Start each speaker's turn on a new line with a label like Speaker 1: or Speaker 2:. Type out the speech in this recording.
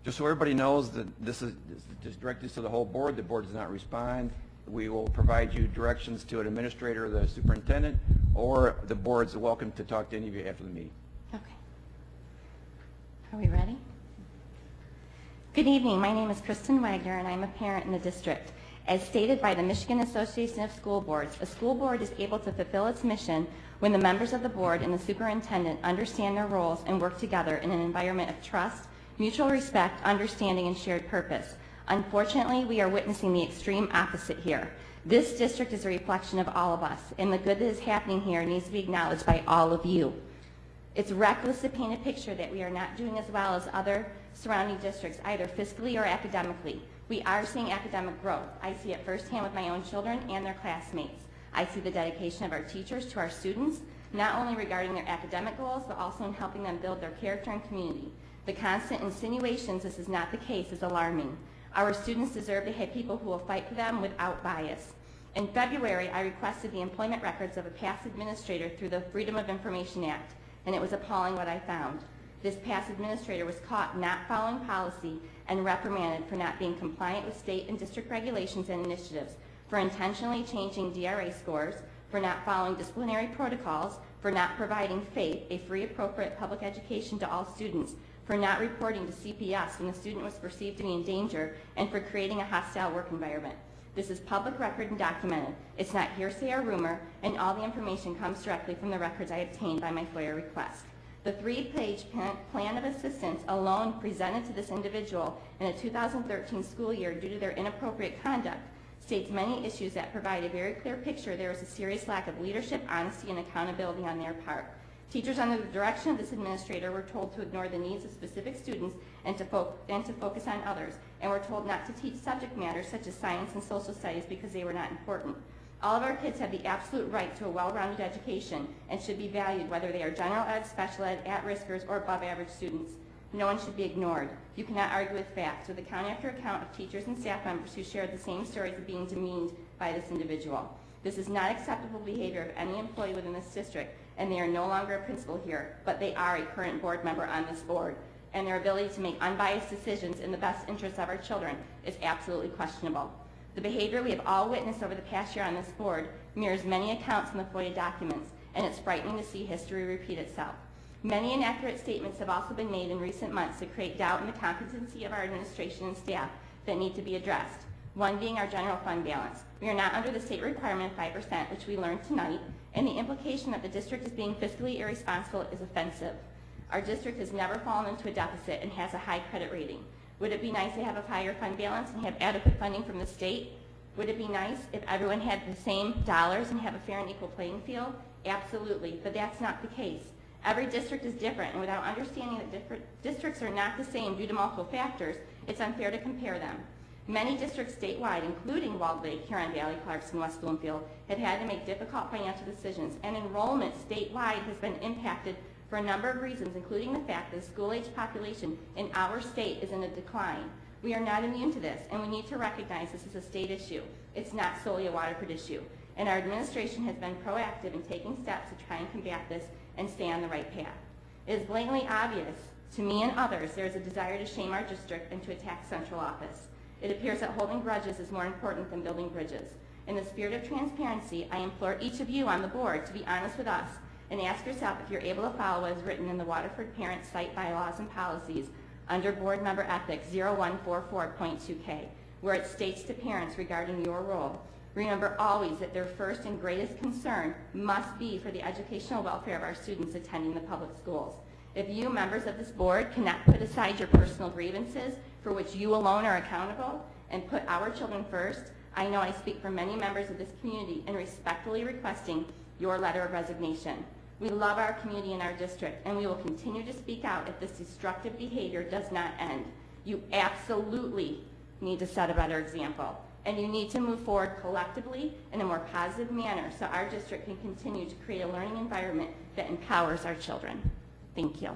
Speaker 1: Just so everybody knows that this is just directed to the whole board. The board does not respond. We will provide you directions to an administrator or the superintendent, or the board's welcome to talk to any of you after the meeting.
Speaker 2: Okay. Are we ready? Good evening. My name is Kristen Wagner, and I'm a parent in the district. As stated by the Michigan Association of School Boards, a school board is able to fulfill its mission when the members of the board and the superintendent understand their roles and work together in an environment of trust, mutual respect, understanding, and shared purpose. Unfortunately, we are witnessing the extreme opposite here. This district is a reflection of all of us, and the good that is happening here needs to be acknowledged by all of you. It's reckless to paint a picture that we are not doing as well as other surrounding districts, either fiscally or academically. We are seeing academic growth. I see it firsthand with my own children and their classmates. I see the dedication of our teachers to our students, not only regarding their academic goals, but also in helping them build their character and community. The constant insinuations this is not the case is alarming. Our students deserve to have people who will fight for them without bias. In February, I requested the employment records of a past administrator through the Freedom of Information Act, and it was appalling what I found. This past administrator was caught not following policy and reprimanded for not being compliant with state and district regulations and initiatives, for intentionally changing DRA scores, for not following disciplinary protocols, for not providing FAPE, a free appropriate public education to all students, for not reporting to CPS when the student was perceived to be in danger, and for creating a hostile work environment. This is public record and documented. It's not hearsay or rumor, and all the information comes directly from the records I obtained by my FOIA request. The 3-page plan of assistance alone presented to this individual in the 2013 school year due to their inappropriate conduct states many issues that provide a very clear picture there is a serious lack of leadership, honesty, and accountability on their part. Teachers under the direction of this administrator were told to ignore the needs of specific students and to focus on others, and were told not to teach subject matters such as science and social studies because they were not important. All of our kids have the absolute right to a well-rounded education and should be valued whether they are general ed, special ed, at-riskers, or above average students. No one should be ignored. You cannot argue with facts, with account after account of teachers and staff members who shared the same stories of being demeaned by this individual. This is not acceptable behavior of any employee within this district, and they are no longer a principal here, but they are a current board member on this board, and their ability to make unbiased decisions in the best interests of our children is absolutely questionable. The behavior we have all witnessed over the past year on this board mirrors many accounts in the FOIA documents, and it's frightening to see history repeat itself. Many inaccurate statements have also been made in recent months to create doubt in the competency of our administration and staff that need to be addressed. One being our general fund balance. We are not under the state requirement of 5%, which we learned tonight, and the implication that the district is being fiscally irresponsible is offensive. Our district has never fallen into a deficit and has a high credit rating. Would it be nice to have a higher fund balance and have adequate funding from the state? Would it be nice if everyone had the same dollars and have a fair and equal playing field? Absolutely, but that's not the case. Every district is different, and without understanding that different districts are not the same due to multiple factors, it's unfair to compare them. Many districts statewide, including Walled Lake, Huron Valley, Clarkson, West Bloomfield, have had to make difficult financial decisions, and enrollment statewide has been impacted for a number of reasons, including the fact that the school-age population in our state is in a decline. We are not immune to this, and we need to recognize this is a state issue. It's not solely a Waterford issue, and our administration has been proactive in taking steps to try and combat this and stay on the right path. It is blatantly obvious to me and others there is a desire to shame our district and to attack central office. It appears that holding grudges is more important than building bridges. In the spirit of transparency, I implore each of you on the board to be honest with us and ask yourself if you're able to follow what is written in the Waterford Parent Site Bylaws and Policies under Board Member Ethics 0144.2K, where it states to parents regarding your role, remember always that their first and greatest concern must be for the educational welfare of our students attending the public schools. If you, members of this board, cannot put aside your personal grievances for which you alone are accountable and put our children first, I know I speak for many members of this community in respectfully requesting your letter of resignation. We love our community and our district, and we will continue to speak out if this destructive behavior does not end. You absolutely need to set a better example, and you need to move forward collectively in a more positive manner so our district can continue to create a learning environment that empowers our children. Thank you.